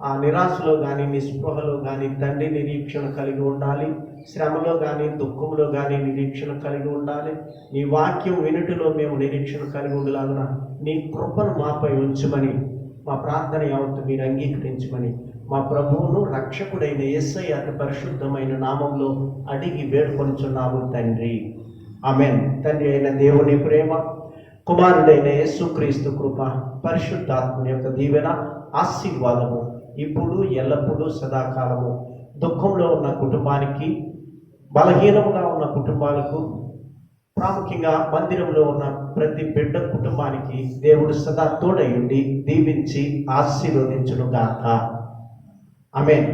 ఆ నిరాశలో కానీ, నిస్పృహలో కానీ తండ్రి నిరీక్షణ కలిగి ఉండాలి. శ్రమలో కానీ, దుఃఖంలో కానీ నిరీక్షణ కలిగి ఉండాలి. నీ వాక్యం వినుటలో మేము నిరీక్షణ కలిగి ఉండలాగున నీ కృపను మాపై ఉంచమని మా ప్రార్థన యావత్తు మీరు అంగీకరించమని మా ప్రభువును రక్షకుడైన యేసయ్య అతి పరిశుద్ధమైన నామంలో అడిగి వేడుకొనుచున్నాము తండ్రి. ఆమేన్. తండ్రి అయిన దేవుని ప్రేమ, కుమారుడైన యేసుక్రీస్తు కృప, పరిశుద్ధాత్మ యొక్క దీవెన, ఆశీర్వాదము ఇప్పుడు ఎల్లప్పుడూ సదాకాలము దుఃఖంలో ఉన్న కుటుంబానికి, బలహీనముగా ఉన్న కుటుంబాలకు, ప్రాముఖ్యంగా మందిరంలో ఉన్న ప్రతి బిడ్డ కుటుంబానికి దేవుడు సదా తోడై ఉండి దీవించి ఆశీర్వదించునుగాక. ఆమేన్.